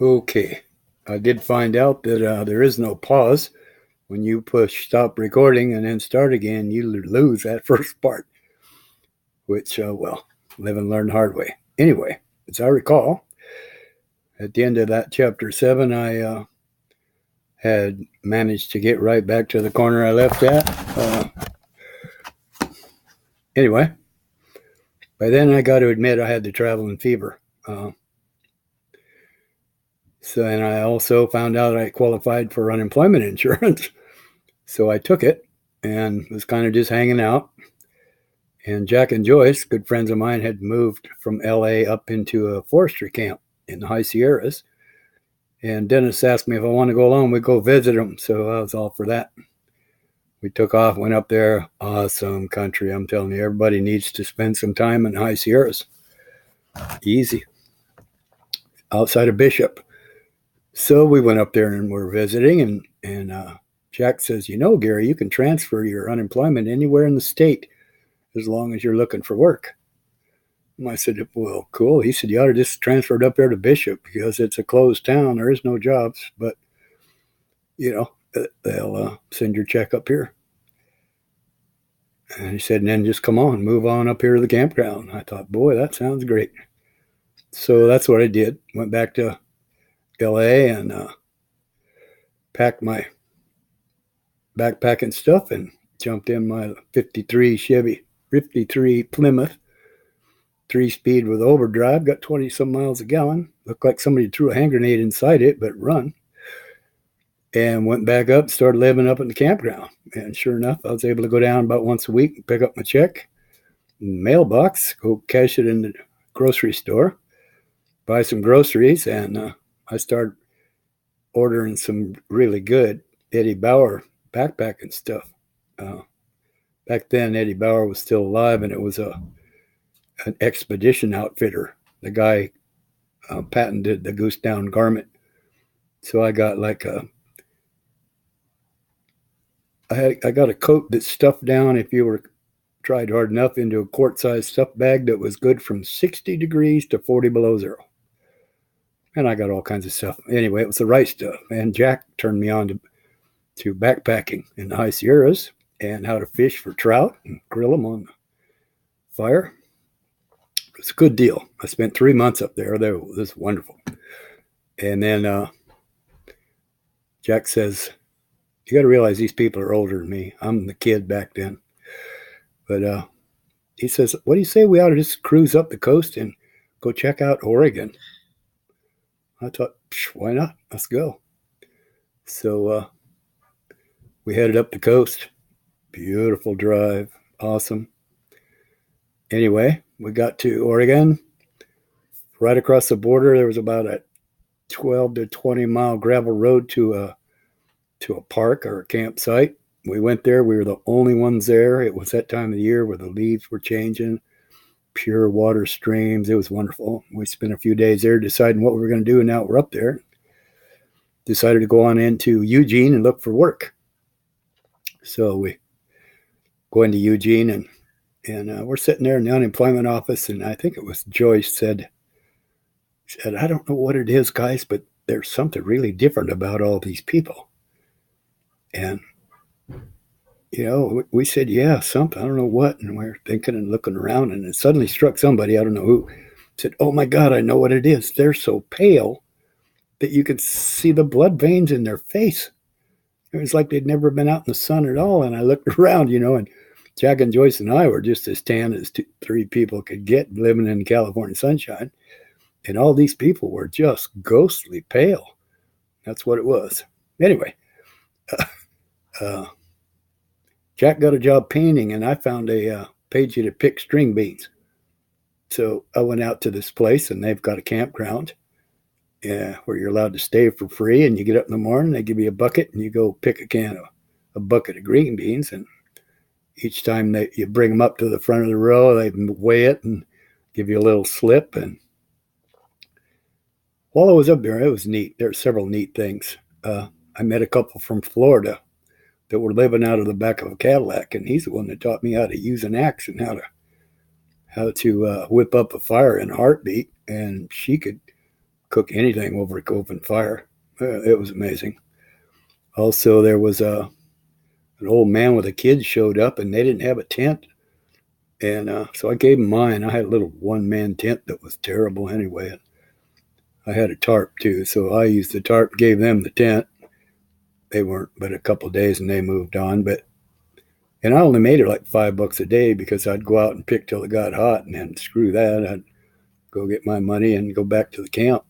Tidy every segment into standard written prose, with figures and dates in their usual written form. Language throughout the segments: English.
Okay. I did find out that there is no pause. When you push stop recording and then start again, you lose that first part, which, live and learn the hard way. Anyway, as I recall, at the end of that chapter 7, I had managed to get right back to the corner I left at. Anyway, by then I got to admit I had the traveling fever. And I also found out I qualified for unemployment insurance. So I took it and was kind of just hanging out. And Jack and Joyce, good friends of mine, had moved from LA up into a forestry camp in the High Sierras. And Dennis asked me if I wanted to go along. We'd go visit them. So I was all for that. We took off, went up there. Awesome country. I'm telling you, everybody needs to spend some time in the High Sierras. Easy. Outside of Bishop. So we went up there and we're visiting. And Jack says, Gary, you can transfer your unemployment anywhere in the state as long as you're looking for work. And I said, well, cool. He said, you ought to just transfer it up there to Bishop because it's a closed town. There is no jobs, but, they'll send your check up here. And he said, and then just come on, move on up here to the campground. I thought, boy, that sounds great. So that's what I did. Went back to LA and packed my backpack and stuff and jumped in my 53 Plymouth, 3-speed with overdrive, got 20 some miles a gallon. Looked like somebody threw a hand grenade inside it, but run. And went back up, started living up in the campground. And sure enough, I was able to go down about once a week and pick up my check, mailbox, go cash it in the grocery store, buy some groceries, and I started ordering some really good Eddie Bauer backpacking stuff. Back then, Eddie Bauer was still alive, and it was an expedition outfitter. The guy patented the goose down garment. So I got I got a coat that stuffed down, if you were tried hard enough, into a quart-sized stuff bag that was good from 60 degrees to 40 below zero. And I got all kinds of stuff. Anyway, it was the right stuff. And Jack turned me on to backpacking in the High Sierras and how to fish for trout and grill them on the fire. It was a good deal. I spent 3 months up there. It was wonderful. And then Jack says, you got to realize these people are older than me. I'm the kid back then. But he says, what do you say we ought to just cruise up the coast and go check out Oregon? I thought, why not? Let's go. So we headed up the coast. Beautiful drive. Awesome. Anyway, we got to Oregon. Right across the border, there was about a 12 to 20 mile gravel road to a park or a campsite. We went there. We were the only ones there. It was that time of the year where the leaves were changing. Pure water streams. It was wonderful. We spent a few days there deciding what we were going to do, and now we're up there. Decided to go on into Eugene and look for work. So we go into Eugene, and we're sitting there in the unemployment office, and I think it was Joyce said, I don't know what it is, guys, but there's something really different about all these people. And we said, yeah, something, I don't know what. And we're thinking and looking around, and it suddenly struck somebody, I don't know who, said, oh my God, I know what it is. They're so pale that you could see the blood veins in their face. It was like they'd never been out in the sun at all. And I looked around, and Jack and Joyce and I were just as tan as 3 people could get living in California sunshine. And all these people were just ghostly pale. That's what it was. Anyway, Jack got a job painting, and I found a paid you to pick string beans. So I went out to this place, and they've got a campground where you're allowed to stay for free. And you get up in the morning, they give you a bucket, and you go pick a bucket of green beans. And each time you bring them up to the front of the row, they weigh it and give you a little slip. And while I was up there, it was neat. There were several neat things. I met a couple from Florida that were living out of the back of a Cadillac, and he's the one that taught me how to use an axe and how to whip up a fire in a heartbeat. And she could cook anything over an open fire. It was amazing. Also, there was an old man with a kid showed up, and they didn't have a tent. And so I gave him mine. I had a little one-man tent that was terrible anyway. I had a tarp too, so I used the tarp, gave them the tent. They weren't but a couple of days and they moved on. And I only made it like $5 a day because I'd go out and pick till it got hot, and then screw that. I'd go get my money and go back to the camp.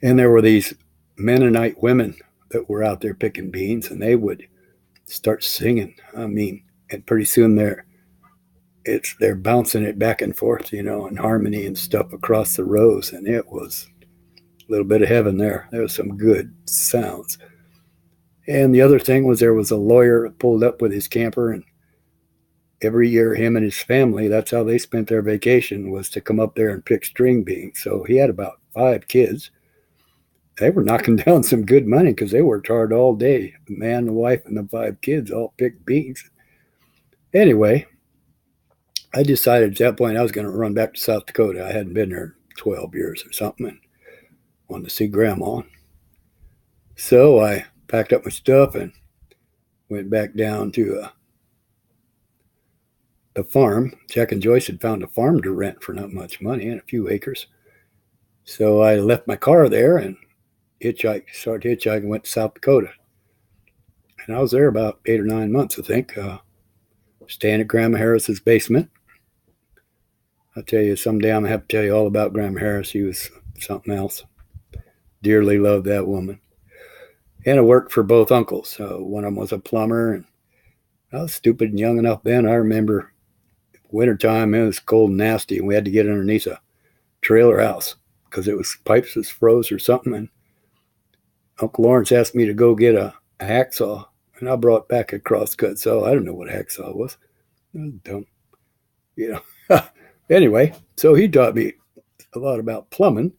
And there were these Mennonite women that were out there picking beans, and they would start singing. I mean, and pretty soon they're bouncing it back and forth, in harmony and stuff across the rows, and it was a little bit of heaven there. There was some good sounds. And the other thing was there was a lawyer pulled up with his camper, and every year him and his family, that's how they spent their vacation, was to come up there and pick string beans. So he had about 5 kids. They were knocking down some good money because they worked hard all day. The man, the wife, and the 5 kids all picked beans. Anyway, I decided at that point I was going to run back to South Dakota. I hadn't been there 12 years or something, and wanted to see Grandma. So I packed up my stuff and went back down to the farm. Jack and Joyce had found a farm to rent for not much money and a few acres. So I left my car there and started hitchhiking, went to South Dakota. And I was there about 8 or 9 months, I think, staying at Grandma Harris's basement. I'll tell you, someday I'm going to have to tell you all about Grandma Harris. She was something else. Dearly loved that woman. And I worked for both uncles. One of them was a plumber, and I was stupid and young enough then. I remember wintertime, it was cold and nasty, and we had to get underneath a trailer house because it was pipes that froze or something. And Uncle Lawrence asked me to go get a hacksaw, and I brought back a crosscut saw. I don't know what a hacksaw was. I was dumb. Anyway, so he taught me a lot about plumbing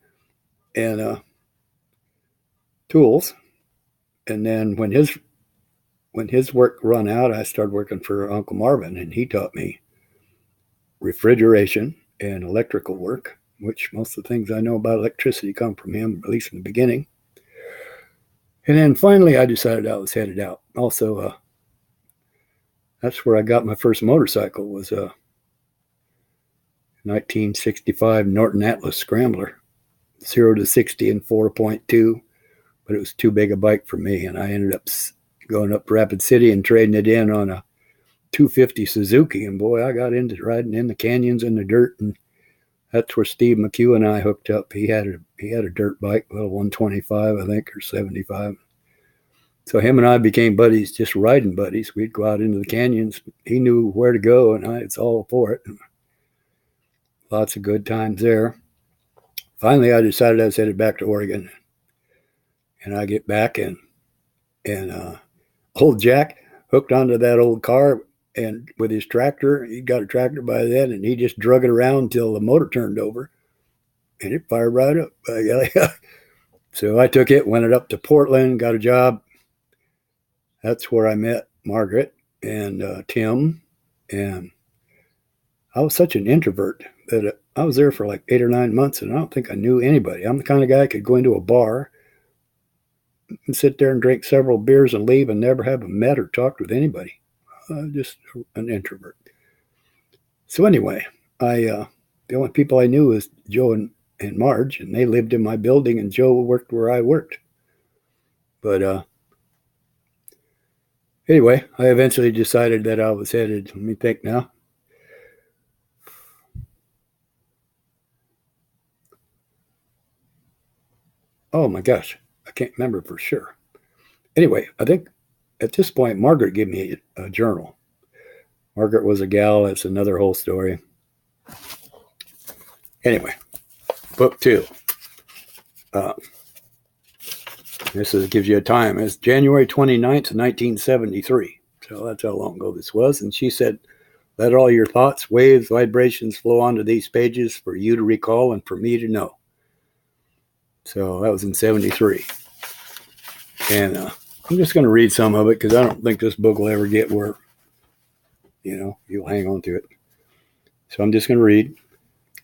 and tools. And then when his work run out, I started working for Uncle Marvin, and he taught me refrigeration and electrical work, which most of the things I know about electricity come from him, at least in the beginning. And then finally I decided I was headed out. Also, that's where I got my first motorcycle, was a 1965 Norton Atlas Scrambler, 0 to 60 in 4.2. But it was too big a bike for me, and I ended up going up Rapid City and trading it in on a 250 Suzuki. And boy, I got into riding in the canyons and the dirt, and that's where Steve McHugh and I hooked up. He had a dirt bike, a little 125, I think, or 75. So him and I became buddies, just riding buddies. We'd go out into the canyons. He knew where to go, and I was all for it. Lots of good times there. Finally, I decided I was headed back to Oregon. And I get back, and old Jack hooked onto that old car, and with his tractor, he got a tractor by then, and he just drug it around until the motor turned over, and it fired right up. So I took it, went it up to Portland, got a job. That's where I met Margaret and Tim, and I was such an introvert that I was there for like 8 or 9 months, and I don't think I knew anybody. I'm the kind of guy who could go into a bar and sit there and drink several beers and leave and never have met or talked with anybody. Just an introvert. So anyway, the only people I knew was Joe and Marge, and they lived in my building, and Joe worked where I worked. But anyway, I eventually decided that I was headed, let me think now. Oh my gosh, I can't remember for sure. Anyway, I think at this point, Margaret gave me a journal. Margaret was a gal. That's another whole story. Anyway, book 2. Gives you a time. It's January 29th, 1973. So that's how long ago this was. And she said, let all your thoughts, waves, vibrations flow onto these pages for you to recall and for me to know. So that was in 73. And I'm just going to read some of it because I don't think this book will ever get where, you'll hang on to it. So I'm just going to read.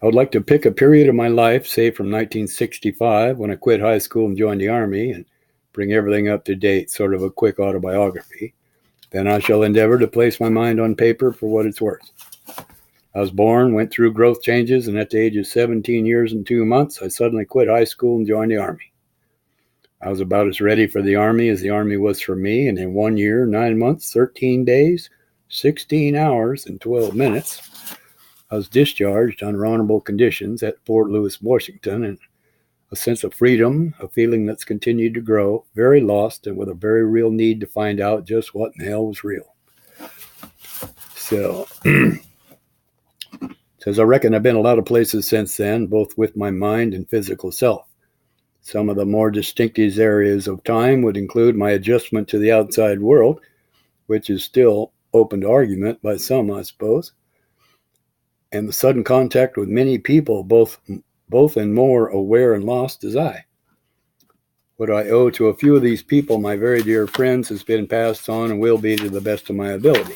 I would like to pick a period of my life, say from 1965, when I quit high school and joined the Army, and bring everything up to date, sort of a quick autobiography. Then I shall endeavor to place my mind on paper for what it's worth. I was born, went through growth changes, and at the age of 17 years and 2 months, I suddenly quit high school and joined the Army. I was about as ready for the Army as the Army was for me, and in 1 year, 9 months, 13 days, 16 hours, and 12 minutes, I was discharged under honorable conditions at Fort Lewis, Washington, and a sense of freedom, a feeling that's continued to grow, very lost, and with a very real need to find out just what in the hell was real. So, says, I reckon I've been a lot of places since then, both with my mind and physical self. Some of the more distinctive areas of time would include my adjustment to the outside world, which is still open to argument by some, I suppose, and the sudden contact with many people, both and more aware and lost as I. What I owe to a few of these people, my very dear friends, has been passed on and will be to the best of my ability.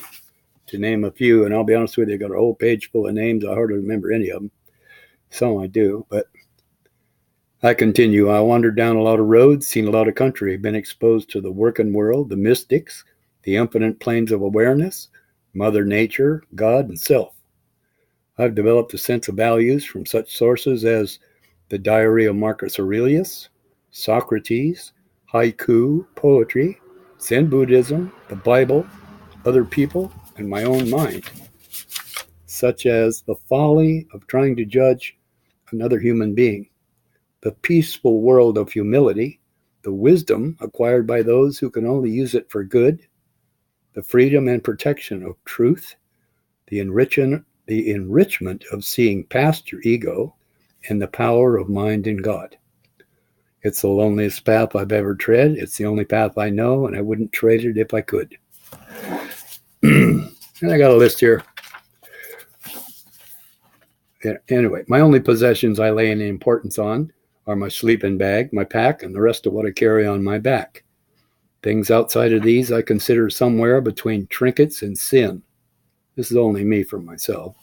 To name a few, and I'll be honest with you, I got a whole page full of names. I hardly remember any of them. Some I do, but I continue. I wandered down a lot of roads, seen a lot of country, been exposed to the working world, the mystics, the infinite planes of awareness, Mother Nature, God, and self. I've developed a sense of values from such sources as the Diary of Marcus Aurelius, Socrates, haiku, poetry, Zen Buddhism, the Bible, other people, and my own mind, such as the folly of trying to judge another human being, the peaceful world of humility, the wisdom acquired by those who can only use it for good, the freedom and protection of truth, the enrichment of seeing past your ego, and the power of mind in God. It's the loneliest path I've ever tread. It's the only path I know, and I wouldn't trade it if I could. And I got a list here. Anyway, my only possessions I lay any importance on are my sleeping bag, my pack, and the rest of what I carry on my back. Things outside of these I consider somewhere between trinkets and sin. This is only me for myself.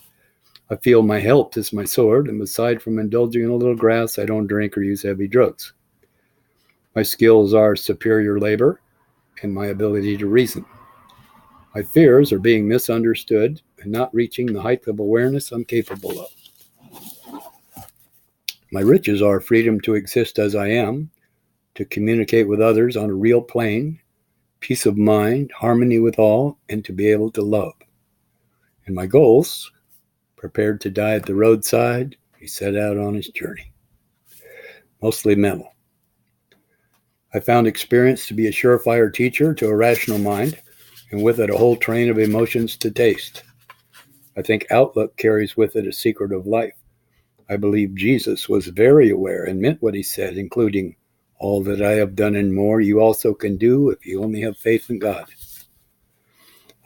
I feel my health is my sword, and aside from indulging in a little grass, I don't drink or use heavy drugs. My skills are superior labor and my ability to reason. My fears are being misunderstood and not reaching the height of awareness I'm capable of. My riches are freedom to exist as I am, to communicate with others on a real plane, peace of mind, harmony with all, and to be able to love. And my goals, prepared to die at the roadside, he set out on his journey. Mostly mental. I found experience to be a surefire teacher to a rational mind, and with it a whole train of emotions to taste. I think outlook carries with it a secret of life. I believe Jesus was very aware and meant what he said, including, all that I have done and more you also can do if you only have faith in God.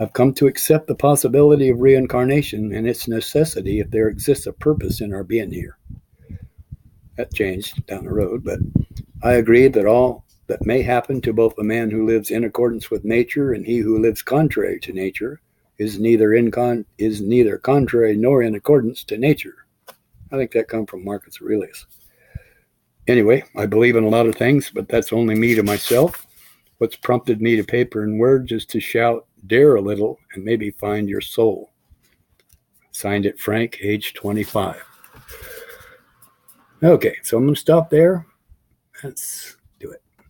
I've come to accept the possibility of reincarnation and its necessity if there exists a purpose in our being here. That changed down the road, but I agree that all that may happen to both a man who lives in accordance with nature and he who lives contrary to nature is neither contrary nor in accordance to nature. I think that comes from Marcus Aurelius. Anyway, I believe in a lot of things, but that's only me to myself. What's prompted me to paper and words is to shout, dare a little, and maybe find your soul. Signed it, Frank, age 25. Okay, so I'm going to stop there. That's